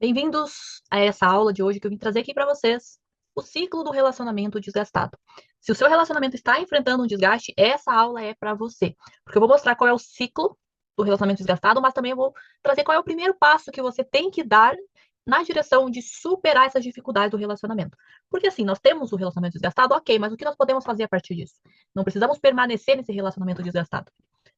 Bem-vindos a essa aula de hoje que eu vim trazer aqui para vocês o ciclo do relacionamento desgastado. Se o seu relacionamento está enfrentando um desgaste, essa aula é para você, porque eu vou mostrar qual é o ciclo do relacionamento desgastado, mas também eu vou trazer qual é o primeiro passo que você tem que dar na direção de superar essas dificuldades do relacionamento. Porque assim, nós temos o relacionamento desgastado, ok, mas o que nós podemos fazer a partir disso? Não precisamos permanecer nesse relacionamento desgastado.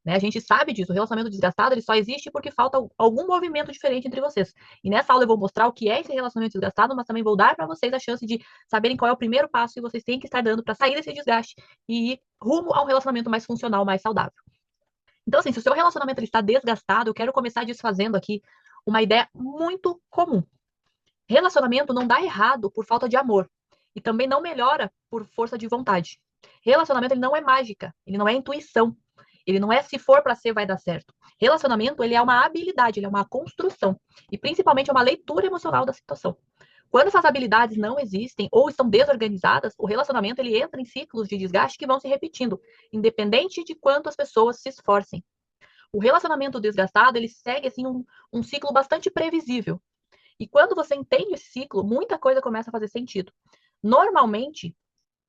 Né? A gente sabe disso, o relacionamento desgastado ele só existe porque falta algum movimento diferente entre vocês. E nessa aula eu vou mostrar o que é esse relacionamento desgastado, mas também vou dar para vocês a chance de saberem qual é o primeiro passo que vocês têm que estar dando para sair desse desgaste e ir rumo a um relacionamento mais funcional, mais saudável. Então, assim, se o seu relacionamento ele está desgastado, eu quero começar desfazendo aqui uma ideia muito comum. Relacionamento não dá errado por falta de amor e também não melhora por força de vontade. Relacionamento ele não é mágica, ele não é intuição. Ele não é se for para ser vai dar certo. Relacionamento ele é uma habilidade, ele é uma construção e principalmente é uma leitura emocional da situação. Quando essas habilidades não existem ou estão desorganizadas, o relacionamento ele entra em ciclos de desgaste que vão se repetindo, independente de quanto as pessoas se esforcem. O relacionamento desgastado ele segue assim um ciclo bastante previsível. E quando você entende esse ciclo, muita coisa começa a fazer sentido. Normalmente,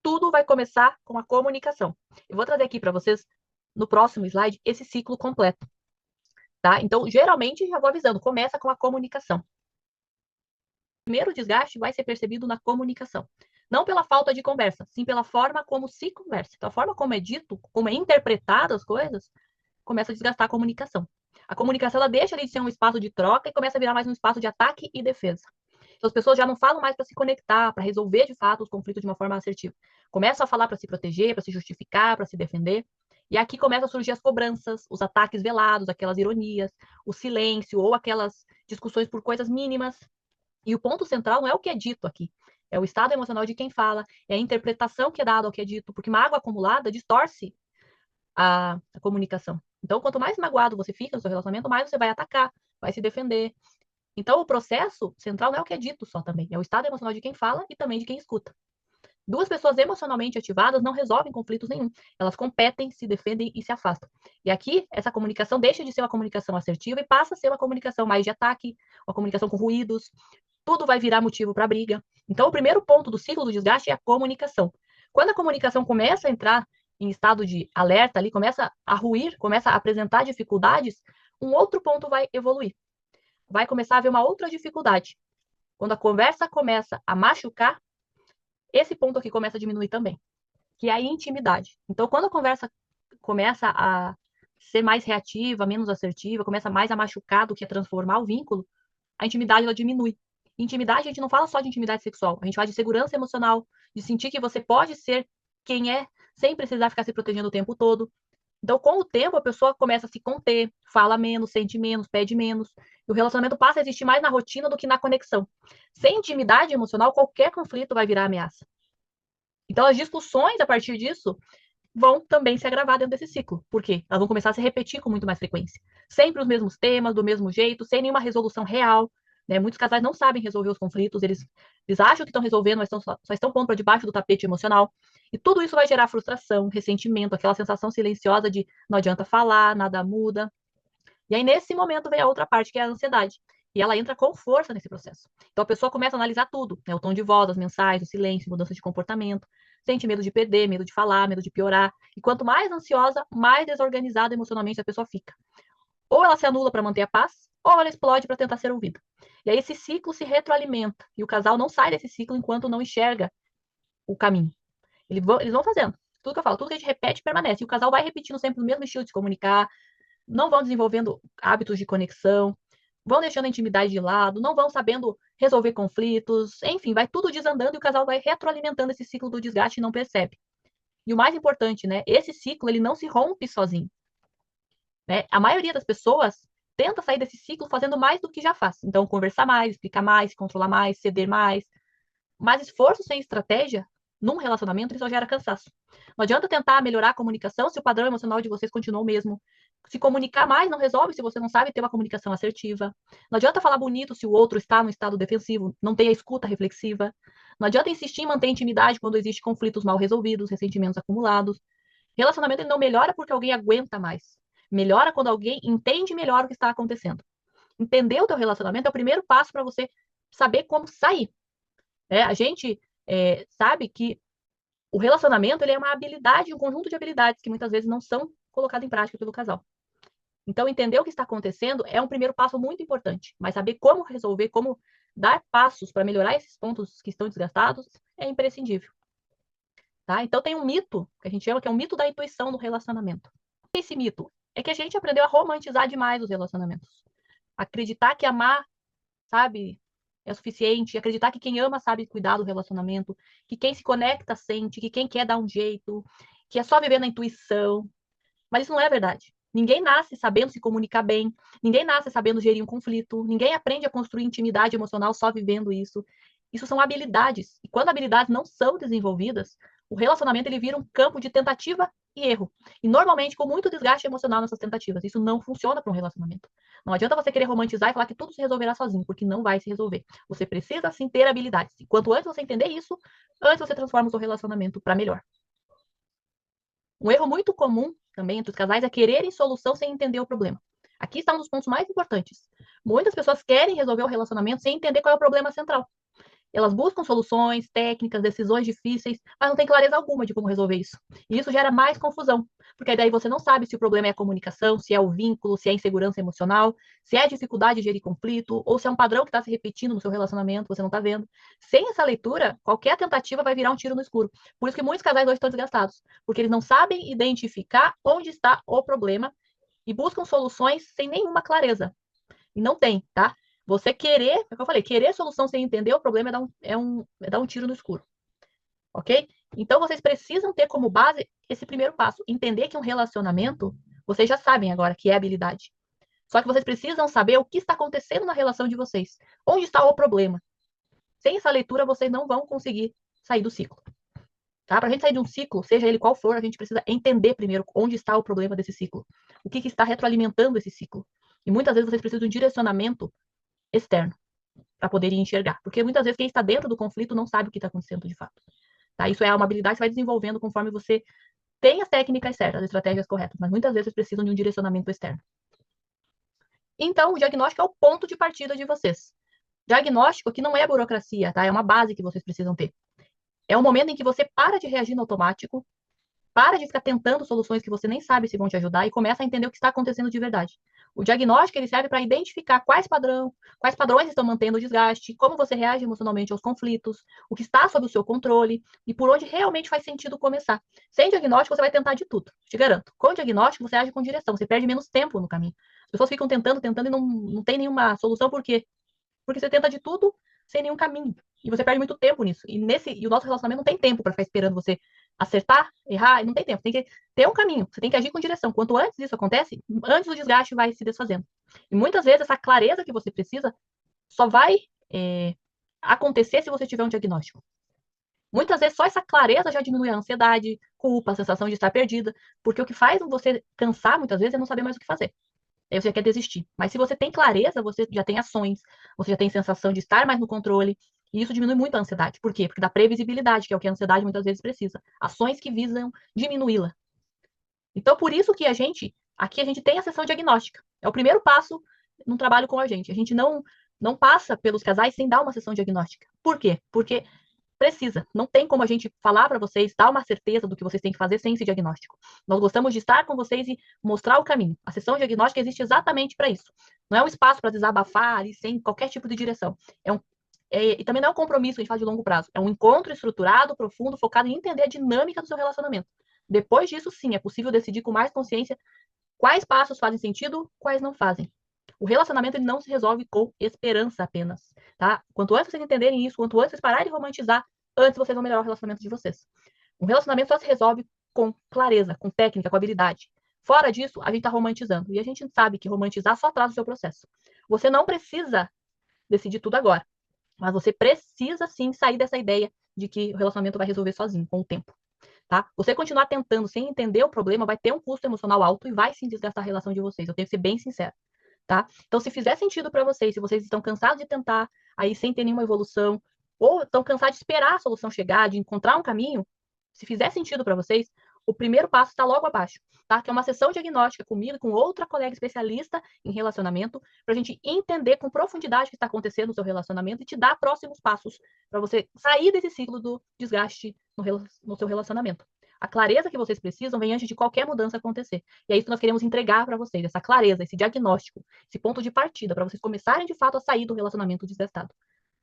tudo vai começar com a comunicação. Eu vou trazer aqui para vocês, no próximo slide, esse ciclo completo. Tá? Então, geralmente, já vou avisando, começa com a comunicação. O primeiro desgaste vai ser percebido na comunicação. Não pela falta de conversa, sim pela forma como se conversa. Então, a forma como é dito, como é interpretado as coisas, começa a desgastar a comunicação. A comunicação ela deixa de ser um espaço de troca e começa a virar mais um espaço de ataque e defesa. Então, as pessoas já não falam mais para se conectar, para resolver de fato os conflitos de uma forma assertiva. Começam a falar para se proteger, para se justificar, para se defender. E aqui começam a surgir as cobranças, os ataques velados, aquelas ironias, o silêncio ou aquelas discussões por coisas mínimas. E o ponto central não é o que é dito aqui, é o estado emocional de quem fala, é a interpretação que é dada ao que é dito, porque mágoa acumulada distorce a comunicação. Então, quanto mais magoado você fica no seu relacionamento, mais você vai atacar, vai se defender. Então, o processo central não é o que é dito só também, é o estado emocional de quem fala e também de quem escuta. Duas pessoas emocionalmente ativadas não resolvem conflitos nenhum. Elas competem, se defendem e se afastam. E aqui, essa comunicação deixa de ser uma comunicação assertiva e passa a ser uma comunicação mais de ataque, uma comunicação com ruídos. Tudo vai virar motivo para briga. Então, o primeiro ponto do ciclo do desgaste é a comunicação. Quando a comunicação começa a entrar em estado de alerta, ali começa a ruir, começa a apresentar dificuldades, um outro ponto vai evoluir. Vai começar a haver uma outra dificuldade. Quando a conversa começa a machucar, esse ponto aqui começa a diminuir também, que é a intimidade. Então, quando a conversa começa a ser mais reativa, menos assertiva, começa mais a machucar do que a transformar o vínculo, a intimidade ela diminui. Intimidade, a gente não fala só de intimidade sexual, a gente fala de segurança emocional, de sentir que você pode ser quem é, sem precisar ficar se protegendo o tempo todo. Então, com o tempo, a pessoa começa a se conter, fala menos, sente menos, pede menos. E o relacionamento passa a existir mais na rotina do que na conexão. Sem intimidade emocional, qualquer conflito vai virar ameaça. Então, as discussões a partir disso vão também se agravar dentro desse ciclo. Por quê? Elas vão começar a se repetir com muito mais frequência. Sempre os mesmos temas, do mesmo jeito, sem nenhuma resolução real. Né? Muitos casais não sabem resolver os conflitos, eles acham que estão resolvendo, mas só estão pondo para debaixo do tapete emocional. E tudo isso vai gerar frustração, ressentimento, aquela sensação silenciosa de não adianta falar, nada muda. E aí, nesse momento, vem a outra parte, que é a ansiedade. E ela entra com força nesse processo. Então, a pessoa começa a analisar tudo, né? O tom de voz, as mensagens, o silêncio, mudança de comportamento. Sente medo de perder, medo de falar, medo de piorar. E quanto mais ansiosa, mais desorganizada emocionalmente a pessoa fica. Ou ela se anula para manter a paz, ou ela explode para tentar ser ouvida. E aí esse ciclo se retroalimenta. E o casal não sai desse ciclo enquanto não enxerga o caminho. Eles vão fazendo. Tudo que eu falo, tudo que a gente repete permanece. E o casal vai repetindo sempre o mesmo estilo de se comunicar, não vão desenvolvendo hábitos de conexão, vão deixando a intimidade de lado, não vão sabendo resolver conflitos, enfim, vai tudo desandando e o casal vai retroalimentando esse ciclo do desgaste e não percebe. E o mais importante, né, esse ciclo ele não se rompe sozinho. Né? A maioria das pessoas tenta sair desse ciclo fazendo mais do que já faz. Então, conversar mais, explicar mais, controlar mais, ceder mais. Mas esforço sem estratégia, num relacionamento, isso só gera cansaço. Não adianta tentar melhorar a comunicação se o padrão emocional de vocês continua o mesmo. Se comunicar mais não resolve se você não sabe ter uma comunicação assertiva. Não adianta falar bonito se o outro está no estado defensivo, não tem a escuta reflexiva. Não adianta insistir em manter intimidade quando existem conflitos mal resolvidos, ressentimentos acumulados. Relacionamento ele não melhora porque alguém aguenta mais. Melhora quando alguém entende melhor o que está acontecendo. Entender o teu relacionamento é o primeiro passo para você saber como sair. A gente sabe que o relacionamento ele é uma habilidade, um conjunto de habilidades que muitas vezes não são colocadas em prática pelo casal. Então, entender o que está acontecendo é um primeiro passo muito importante, mas saber como resolver, como dar passos para melhorar esses pontos que estão desgastados é imprescindível. Tá? Então, tem um mito, que a gente chama que é um mito da intuição no relacionamento. O que é esse mito? É que a gente aprendeu a romantizar demais os relacionamentos. Acreditar que amar, sabe, é suficiente, acreditar que quem ama sabe cuidar do relacionamento, que quem se conecta sente, que quem quer dá um jeito, que é só viver na intuição. Mas isso não é verdade. Ninguém nasce sabendo se comunicar bem, ninguém nasce sabendo gerir um conflito, ninguém aprende a construir intimidade emocional só vivendo isso. Isso são habilidades. E quando habilidades não são desenvolvidas, o relacionamento ele vira um campo de tentativa e erro. E normalmente com muito desgaste emocional nessas tentativas. Isso não funciona para um relacionamento. Não adianta você querer romantizar e falar que tudo se resolverá sozinho, porque não vai se resolver. Você precisa sim ter habilidades. E quanto antes você entender isso, antes você transforma o seu relacionamento para melhor. Um erro muito comum também entre os casais é quererem solução sem entender o problema. Aqui está um dos pontos mais importantes. Muitas pessoas querem resolver o relacionamento sem entender qual é o problema central. Elas buscam soluções, técnicas, decisões difíceis, mas não tem clareza alguma de como resolver isso. E isso gera mais confusão, porque daí você não sabe se o problema é a comunicação, se é o vínculo, se é a insegurança emocional, se é a dificuldade de gerir conflito, ou se é um padrão que está se repetindo no seu relacionamento, você não está vendo. Sem essa leitura, qualquer tentativa vai virar um tiro no escuro. Por isso que muitos casais hoje estão desgastados, porque eles não sabem identificar onde está o problema e buscam soluções sem nenhuma clareza. E não tem, tá? Você querer, é o que eu falei, querer solução sem entender o problema é dar um tiro no escuro. Ok? Então vocês precisam ter como base esse primeiro passo. Entender que um relacionamento, vocês já sabem agora que é habilidade. Só que vocês precisam saber o que está acontecendo na relação de vocês. Onde está o problema? Sem essa leitura, vocês não vão conseguir sair do ciclo. Tá? Para a gente sair de um ciclo, seja ele qual for, a gente precisa entender primeiro onde está o problema desse ciclo. O que está retroalimentando esse ciclo. E muitas vezes vocês precisam de um direcionamento externo para poderem enxergar. Porque muitas vezes quem está dentro do conflito não sabe o que está acontecendo de fato. Tá? Isso é uma habilidade que você vai desenvolvendo conforme você tem as técnicas certas, as estratégias corretas, mas muitas vezes vocês precisam de um direcionamento externo. Então, o diagnóstico é o ponto de partida de vocês. Diagnóstico aqui não é burocracia, tá? É uma base que vocês precisam ter. É o momento em que você para de reagir no automático, para de ficar tentando soluções que você nem sabe se vão te ajudar e começa a entender o que está acontecendo de verdade. O diagnóstico ele serve para identificar quais padrões estão mantendo o desgaste, como você reage emocionalmente aos conflitos, o que está sob o seu controle e por onde realmente faz sentido começar. Sem diagnóstico, você vai tentar de tudo, te garanto. Com diagnóstico, você age com direção, você perde menos tempo no caminho. As pessoas ficam tentando e não tem nenhuma solução, por quê? Porque você tenta de tudo sem nenhum caminho. E você perde muito tempo nisso. E o nosso relacionamento não tem tempo para ficar esperando você acertar, errar, não tem tempo. Tem que ter um caminho. Você tem que agir com direção. Quanto antes isso acontece, antes o desgaste vai se desfazendo. E muitas vezes essa clareza que você precisa só vai acontecer se você tiver um diagnóstico. Muitas vezes só essa clareza já diminui a ansiedade, culpa, a sensação de estar perdida, porque o que faz você cansar muitas vezes é não saber mais o que fazer. Aí você quer desistir. Mas se você tem clareza, você já tem ações, você já tem sensação de estar mais no controle, e isso diminui muito a ansiedade. Por quê? Porque dá previsibilidade, que é o que a ansiedade muitas vezes precisa. Ações que visam diminuí-la. Então, por isso que aqui a gente tem a sessão diagnóstica. É o primeiro passo no trabalho com a gente. A gente não passa pelos casais sem dar uma sessão diagnóstica. Por quê? Porque precisa. Não tem como a gente falar para vocês, dar uma certeza do que vocês têm que fazer sem esse diagnóstico. Nós gostamos de estar com vocês e mostrar o caminho. A sessão diagnóstica existe exatamente para isso. Não é um espaço para desabafar ali sem qualquer tipo de direção. E também não é um compromisso que a gente faz de longo prazo. É um encontro estruturado, profundo, focado em entender a dinâmica do seu relacionamento. Depois disso, sim, é possível decidir com mais consciência quais passos fazem sentido, quais não fazem. O relacionamento ele não se resolve com esperança apenas, tá? Quanto antes vocês entenderem isso, quanto antes vocês pararem de romantizar, antes vocês vão melhorar o relacionamento de vocês. Um relacionamento só se resolve com clareza, com técnica, com habilidade. Fora disso, a gente tá romantizando. E a gente sabe que romantizar só atrasa o seu processo. Você não precisa decidir tudo agora. Mas você precisa sim sair dessa ideia de que o relacionamento vai resolver sozinho, com o tempo. Tá? Você continuar tentando sem entender o problema vai ter um custo emocional alto e vai sim desgastar a relação de vocês. Eu tenho que ser bem sincera. Tá? Então, se fizer sentido para vocês, se vocês estão cansados de tentar aí sem ter nenhuma evolução, ou estão cansados de esperar a solução chegar, de encontrar um caminho, se fizer sentido para vocês, o primeiro passo está logo abaixo, tá? Que é uma sessão diagnóstica comigo e com outra colega especialista em relacionamento, para a gente entender com profundidade o que está acontecendo no seu relacionamento e te dar próximos passos para você sair desse ciclo do desgaste no seu relacionamento. A clareza que vocês precisam vem antes de qualquer mudança acontecer. E é isso que nós queremos entregar para vocês, essa clareza, esse diagnóstico, esse ponto de partida, para vocês começarem de fato a sair do relacionamento desgastado.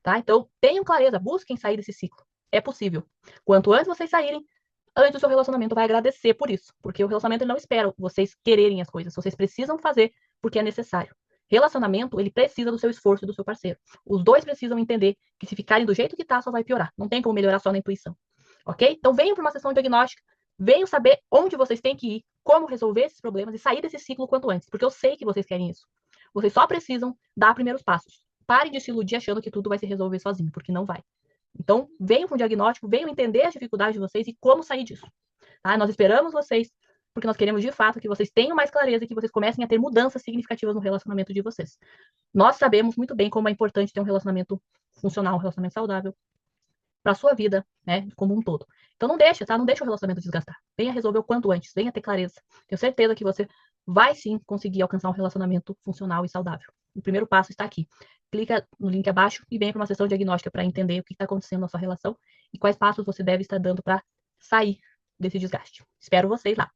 Tá? Então, tenham clareza, busquem sair desse ciclo. É possível. Quanto antes vocês saírem, antes o seu relacionamento vai agradecer por isso. Porque o relacionamento não espera vocês quererem as coisas. Vocês precisam fazer porque é necessário. Relacionamento, ele precisa do seu esforço e do seu parceiro. Os dois precisam entender que se ficarem do jeito que tá, só vai piorar. Não tem como melhorar só na intuição. Ok? Então venham para uma sessão diagnóstica, venham saber onde vocês têm que ir, como resolver esses problemas e sair desse ciclo quanto antes, porque eu sei que vocês querem isso. Vocês só precisam dar primeiros passos. Parem de se iludir achando que tudo vai se resolver sozinho, porque não vai. Então, venham com o diagnóstico, venham entender as dificuldades de vocês e como sair disso. Tá? Nós esperamos vocês, porque nós queremos de fato que vocês tenham mais clareza e que vocês comecem a ter mudanças significativas no relacionamento de vocês. Nós sabemos muito bem como é importante ter um relacionamento funcional, um relacionamento saudável, para a sua vida, né, como um todo. Então não deixa, tá? Não deixa o relacionamento desgastar. Venha resolver o quanto antes, venha ter clareza. Tenho certeza que você vai sim conseguir alcançar um relacionamento funcional e saudável. O primeiro passo está aqui. Clica no link abaixo e venha para uma sessão diagnóstica para entender o que está acontecendo na sua relação e quais passos você deve estar dando para sair desse desgaste. Espero vocês lá.